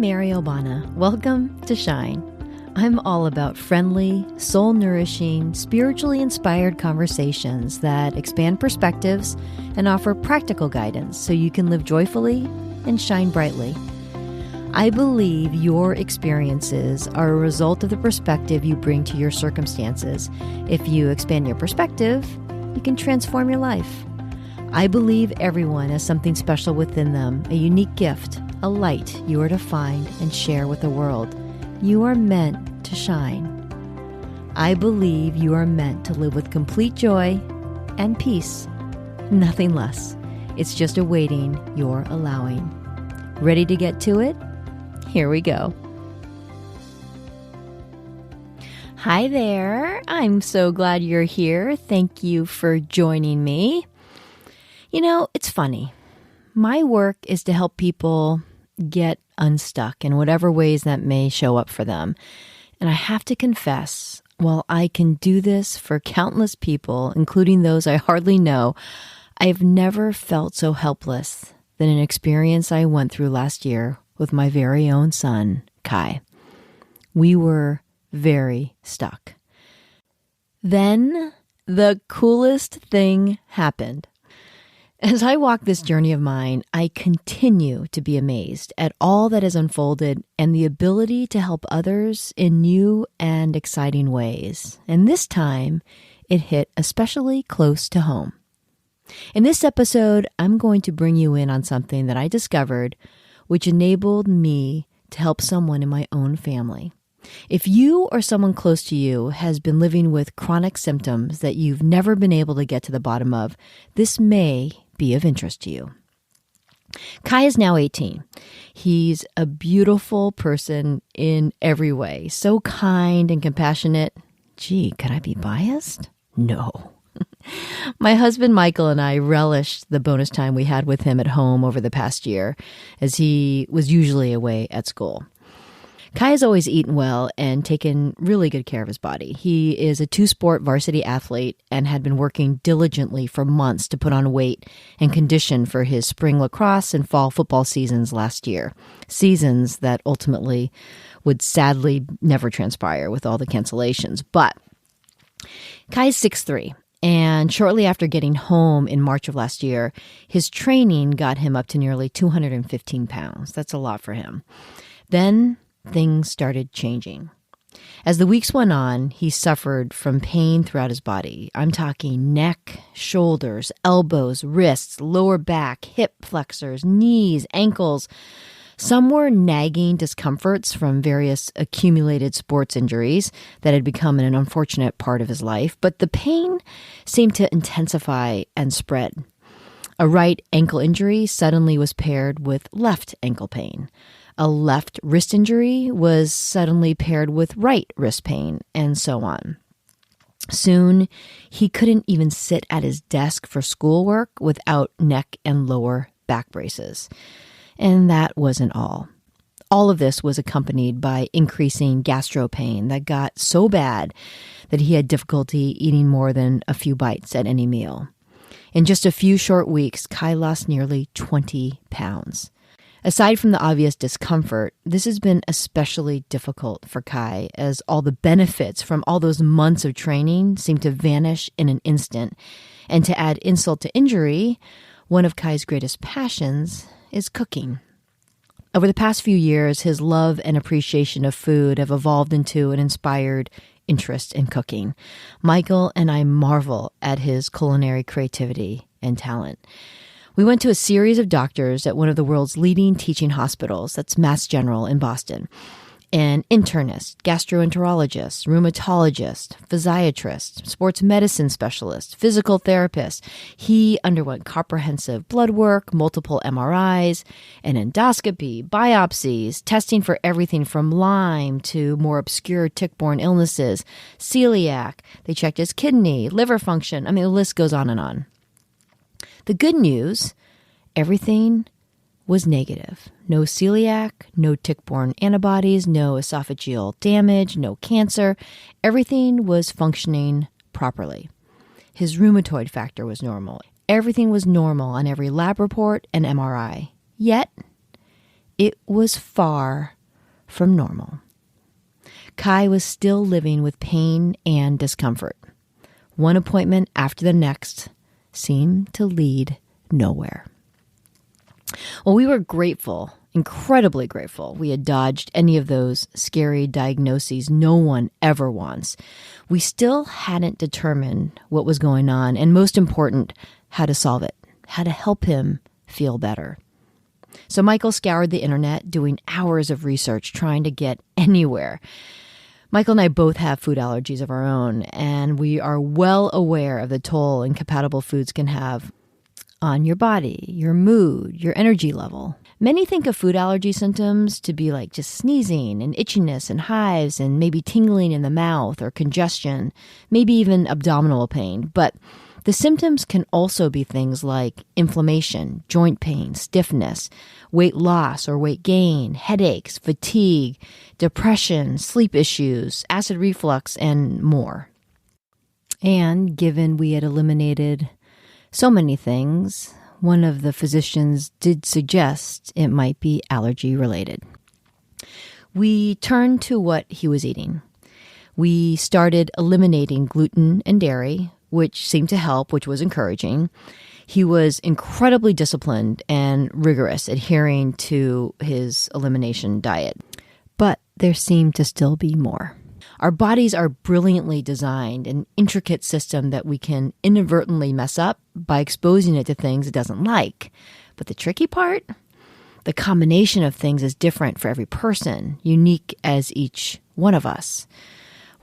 Mary Obana. Welcome to Shine. I'm all about friendly, soul-nourishing, spiritually inspired conversations that expand perspectives and offer practical guidance so you can live joyfully and shine brightly. I believe your experiences are a result of the perspective you bring to your circumstances. If you expand your perspective, you can transform your life. I believe everyone has something special within them, a unique gift, a light you are to find and share with the world. You are meant to shine. I believe you are meant to live with complete joy and peace. Nothing less. It's just awaiting your allowing. Ready to get to it? Here we go. Hi there. I'm so glad you're here. Thank you for joining me. You know, it's funny. My work is to help people get unstuck in whatever ways that may show up for them. And I have to confess, while I can do this for countless people, including those I hardly know, I have never felt so helpless than an experience I went through last year with my very own son, Kai. We were very stuck. Then the coolest thing happened. As I walk this journey of mine, I continue to be amazed at all that has unfolded and the ability to help others in new and exciting ways. And this time, it hit especially close to home. In this episode, I'm going to bring you in on something that I discovered which enabled me to help someone in my own family. If you or someone close to you has been living with chronic symptoms that you've never been able to get to the bottom of, this may be of interest to you. Kai is now 18. He's a beautiful person in every way, so kind and compassionate. Gee, could I be biased? No. My husband Michael and I relished the bonus time we had with him at home over the past year, as he was usually away at school. Kai has always eaten well and taken really good care of his body. He is a two-sport varsity athlete and had been working diligently for months to put on weight and condition for his spring lacrosse and fall football seasons last year. Seasons that ultimately would sadly never transpire with all the cancellations. But Kai is 6'3". And shortly after getting home in March of last year, his training got him up to nearly 215 pounds. That's a lot for him. Then things started changing. As the weeks went on, he suffered from pain throughout his body. I'm talking neck, shoulders, elbows, wrists, lower back, hip flexors, knees, ankles. Some were nagging discomforts from various accumulated sports injuries that had become an unfortunate part of his life, but the pain seemed to intensify and spread. A right ankle injury suddenly was paired with left ankle pain. A left wrist injury was suddenly paired with right wrist pain, and so on. Soon, he couldn't even sit at his desk for schoolwork without neck and lower back braces. And that wasn't all. All of this was accompanied by increasing gastro pain that got so bad that he had difficulty eating more than a few bites at any meal. In just a few short weeks, Kai lost nearly 20 pounds. Aside from the obvious discomfort, this has been especially difficult for Kai, as all the benefits from all those months of training seem to vanish in an instant. And to add insult to injury, one of Kai's greatest passions is cooking. Over the past few years, his love and appreciation of food have evolved into an inspired interest in cooking. Michael and I marvel at his culinary creativity and talent. We went to a series of doctors at one of the world's leading teaching hospitals, that's Mass General in Boston, an internist, gastroenterologist, rheumatologist, physiatrist, sports medicine specialist, physical therapist. He underwent comprehensive blood work, multiple MRIs, an endoscopy, biopsies, testing for everything from Lyme to more obscure tick-borne illnesses, celiac. They checked his kidney, liver function. I mean, the list goes on and on. The good news, everything was negative. No celiac, no tick-borne antibodies, no esophageal damage, no cancer. Everything was functioning properly. His rheumatoid factor was normal. Everything was normal on every lab report and MRI. Yet, it was far from normal. Kai was still living with pain and discomfort. One appointment after the next seemed to lead nowhere. Well, we were grateful, incredibly grateful, we had dodged any of those scary diagnoses no one ever wants. We still hadn't determined what was going on, and most important, how to solve it, how to help him feel better. So Michael scoured the internet, doing hours of research, trying to get anywhere. Michael and I both have food allergies of our own, and we are well aware of the toll incompatible foods can have on your body, your mood, your energy level. Many think of food allergy symptoms to be like just sneezing and itchiness and hives and maybe tingling in the mouth or congestion, maybe even abdominal pain. But the symptoms can also be things like inflammation, joint pain, stiffness, weight loss or weight gain, headaches, fatigue, depression, sleep issues, acid reflux, and more. And given we had eliminated so many things, one of the physicians did suggest it might be allergy related. We turned to what he was eating. We started eliminating gluten and dairy, which seemed to help, which was encouraging. He was incredibly disciplined and rigorous, adhering to his elimination diet. But there seemed to still be more. Our bodies are brilliantly designed, an intricate system that we can inadvertently mess up by exposing it to things it doesn't like. But the tricky part? The combination of things is different for every person, unique as each one of us.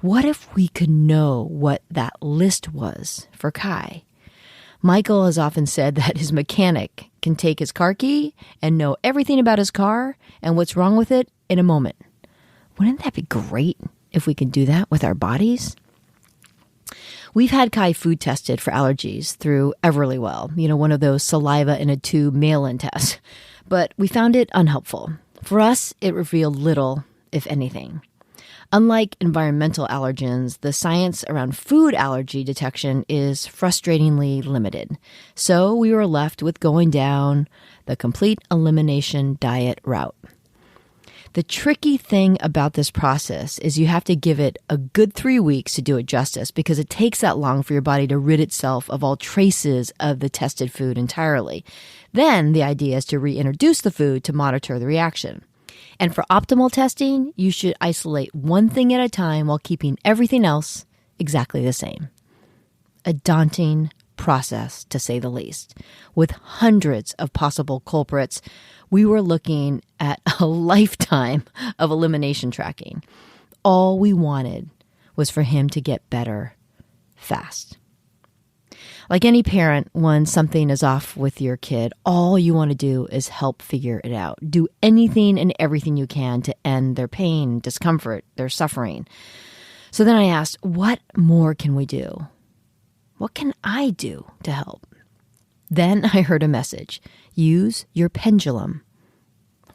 What if we could know what that list was for Kai? Michael has often said that his mechanic can take his car key and know everything about his car and what's wrong with it in a moment. Wouldn't that be great if we could do that with our bodies? We've had Kai food tested for allergies through Everlywell, one of those saliva in a tube mail-in tests, but we found it unhelpful. For us, it revealed little, if anything. Unlike environmental allergens, the science around food allergy detection is frustratingly limited. So we were left with going down the complete elimination diet route. The tricky thing about this process is you have to give it a good 3 weeks to do it justice, because it takes that long for your body to rid itself of all traces of the tested food entirely. Then the idea is to reintroduce the food to monitor the reaction. And for optimal testing, you should isolate one thing at a time while keeping everything else exactly the same. A daunting process, to say the least. With hundreds of possible culprits, we were looking at a lifetime of elimination tracking. All we wanted was for him to get better fast. Like any parent, when something is off with your kid, all you want to do is help figure it out. Do anything and everything you can to end their pain, discomfort, their suffering. So then I asked, what more can we do? What can I do to help? Then I heard a message. Use your pendulum.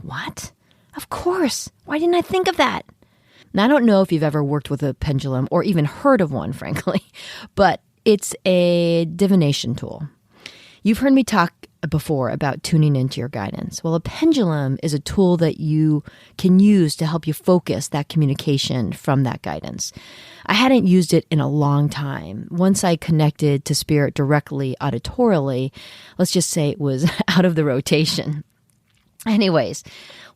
What? Of course. Why didn't I think of that? Now, I don't know if you've ever worked with a pendulum or even heard of one, frankly, but it's a divination tool. You've heard me talk before about tuning into your guidance. Well, a pendulum is a tool that you can use to help you focus that communication from that guidance. I hadn't used it in a long time. Once I connected to spirit directly auditorily, let's just say it was out of the rotation. Anyways,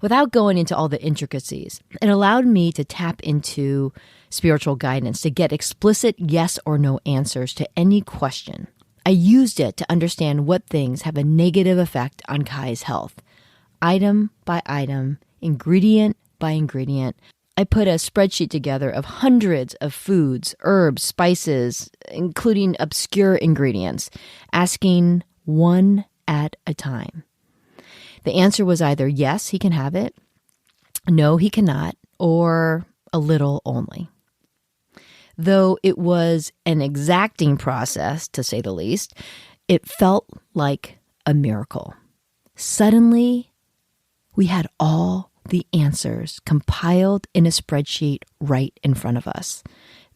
without going into all the intricacies, it allowed me to tap into spiritual guidance to get explicit yes or no answers to any question. I used it to understand what things have a negative effect on Kai's health. Item by item, ingredient by ingredient, I put a spreadsheet together of hundreds of foods, herbs, spices, including obscure ingredients, asking one at a time. The answer was either yes, he can have it, no, he cannot, or a little only. Though it was an exacting process, to say the least, it felt like a miracle. Suddenly, we had all the answers compiled in a spreadsheet right in front of us.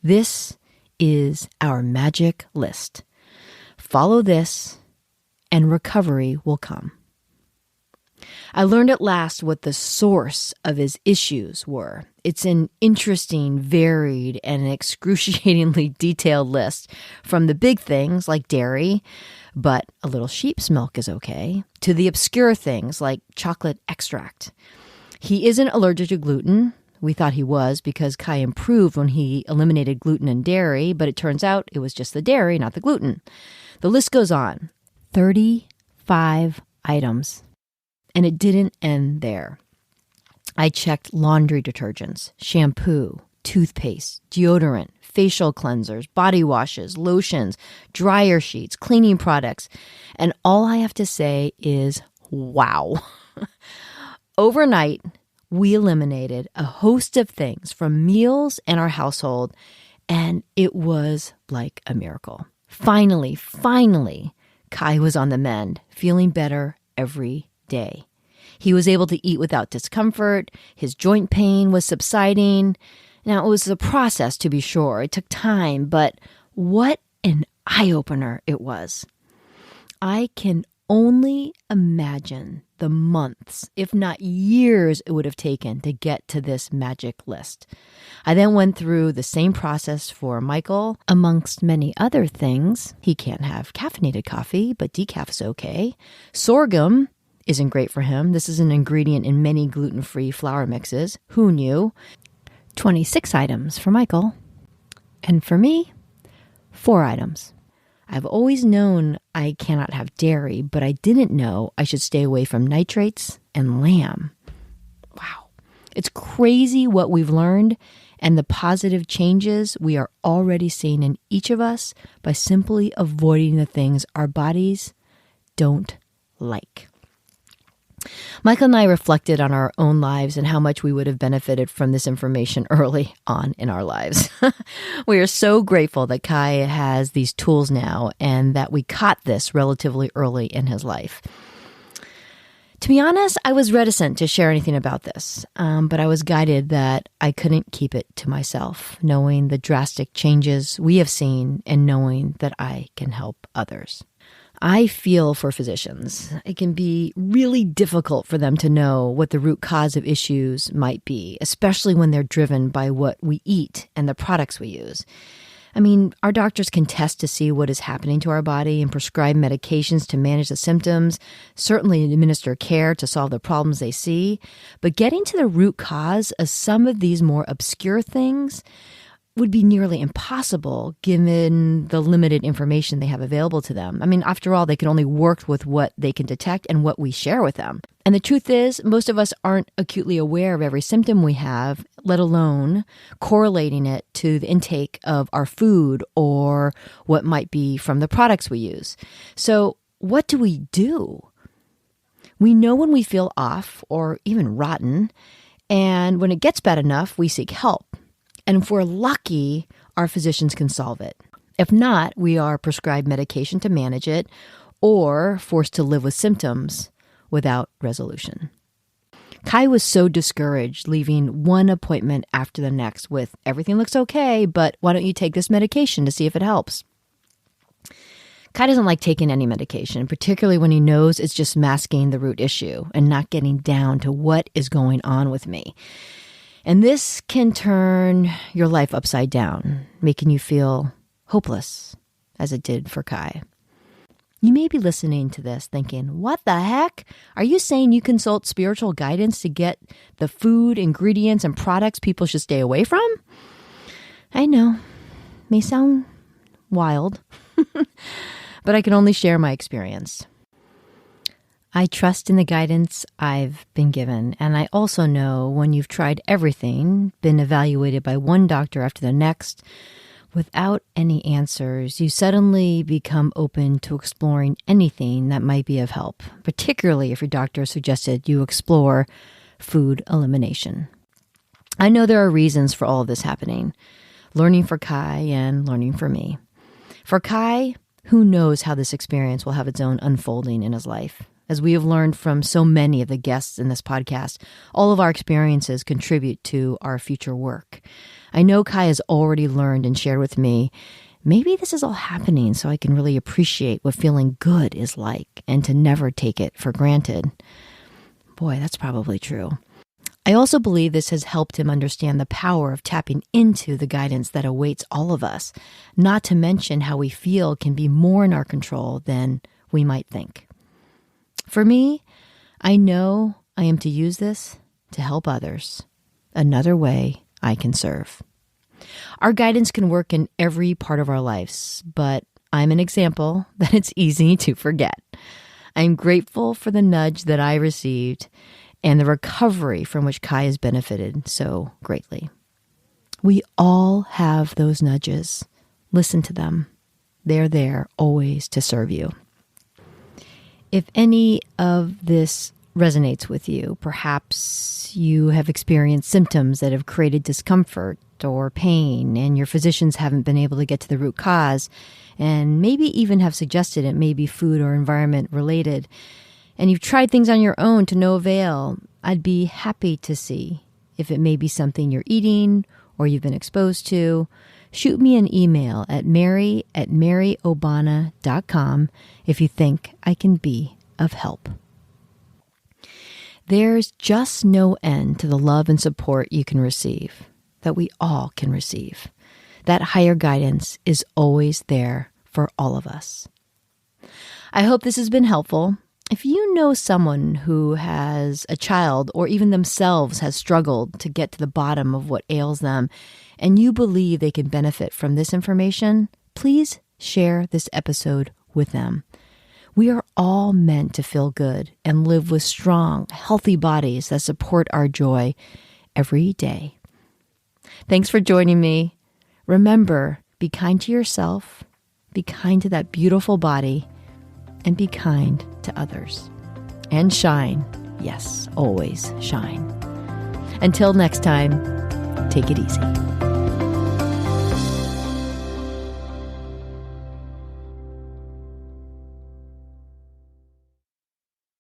This is our magic list. Follow this, and recovery will come. I learned at last what the source of his issues were. It's an interesting, varied, and excruciatingly detailed list, from the big things like dairy, but a little sheep's milk is okay, to the obscure things like chocolate extract. He isn't allergic to gluten. We thought he was because Kai improved when he eliminated gluten and dairy, but it turns out it was just the dairy, not the gluten. The list goes on. 35 items. And it didn't end there. I checked laundry detergents, shampoo, toothpaste, deodorant, facial cleansers, body washes, lotions, dryer sheets, cleaning products. And all I have to say is, wow. Overnight, we eliminated a host of things from meals and our household, and it was like a miracle. Finally, Kai was on the mend, feeling better every day. He was able to eat without discomfort. His joint pain was subsiding. Now, it was a process, to be sure. It took time, but what an eye-opener it was. I can only imagine the months, if not years, it would have taken to get to this magic list. I then went through the same process for Michael. Amongst many other things, he can't have caffeinated coffee, but decaf is okay. Sorghum isn't great for him. This is an ingredient in many gluten-free flour mixes. Who knew? 26 items for Michael. And for me, 4 items. I've always known I cannot have dairy, but I didn't know I should stay away from nitrates and lamb. Wow. It's crazy what we've learned and the positive changes we are already seeing in each of us by simply avoiding the things our bodies don't like. Michael and I reflected on our own lives and how much we would have benefited from this information early on in our lives. We are so grateful that Kai has these tools now and that we caught this relatively early in his life. To be honest, I was reticent to share anything about this, but I was guided that I couldn't keep it to myself, knowing the drastic changes we have seen and knowing that I can help others. I feel for physicians. It can be really difficult for them to know what the root cause of issues might be, especially when they're driven by what we eat and the products we use. I mean, our doctors can test to see what is happening to our body and prescribe medications to manage the symptoms, certainly administer care to solve the problems they see. But getting to the root cause of some of these more obscure things would be nearly impossible given the limited information they have available to them. I mean, after all, they can only work with what they can detect and what we share with them. And the truth is, most of us aren't acutely aware of every symptom we have, let alone correlating it to the intake of our food or what might be from the products we use. So what do? We know when we feel off or even rotten, and when it gets bad enough, we seek help. And if we're lucky, our physicians can solve it. If not, we are prescribed medication to manage it or forced to live with symptoms without resolution. Kai was so discouraged, leaving one appointment after the next with, everything looks okay, but why don't you take this medication to see if it helps? Kai doesn't like taking any medication, particularly when he knows it's just masking the root issue and not getting down to what is going on with me. And this can turn your life upside down, making you feel hopeless, as it did for Kai. You may be listening to this thinking, what the heck? Are you saying you consult spiritual guidance to get the food, ingredients, and products people should stay away from? I know, may sound wild, but I can only share my experience. I trust in the guidance I've been given, and I also know when you've tried everything, been evaluated by one doctor after the next, without any answers, you suddenly become open to exploring anything that might be of help, particularly if your doctor suggested you explore food elimination. I know there are reasons for all of this happening, learning for Kai and learning for me. For Kai, who knows how this experience will have its own unfolding in his life. As we have learned from so many of the guests in this podcast, all of our experiences contribute to our future work. I know Kai has already learned and shared with me, maybe this is all happening so I can really appreciate what feeling good is like and to never take it for granted. boy, that's probably true. I also believe this has helped him understand the power of tapping into the guidance that awaits all of us, not to mention how we feel can be more in our control than we might think. For me, I know I am to use this to help others. Another way I can serve. Our guidance can work in every part of our lives, but I'm an example that it's easy to forget. I'm grateful for the nudge that I received and the recovery from which Kai has benefited so greatly. We all have those nudges. Listen to them. They're there always to serve you. If any of this resonates with you, perhaps you have experienced symptoms that have created discomfort or pain, and your physicians haven't been able to get to the root cause, and maybe even have suggested it may be food or environment related, and you've tried things on your own to no avail, I'd be happy to see if it may be something you're eating or you've been exposed to. Shoot me an email at mary@maryobana.com if you think I can be of help. There's just no end to the love and support you can receive, that we all can receive. That higher guidance is always there for all of us. I hope this has been helpful. If you know someone who has a child or even themselves has struggled to get to the bottom of what ails them, and you believe they can benefit from this information, please share this episode with them. We are all meant to feel good and live with strong, healthy bodies that support our joy every day. Thanks for joining me. Remember, be kind to yourself, be kind to that beautiful body, and be kind to others. And shine. Yes, always shine. Until next time, take it easy.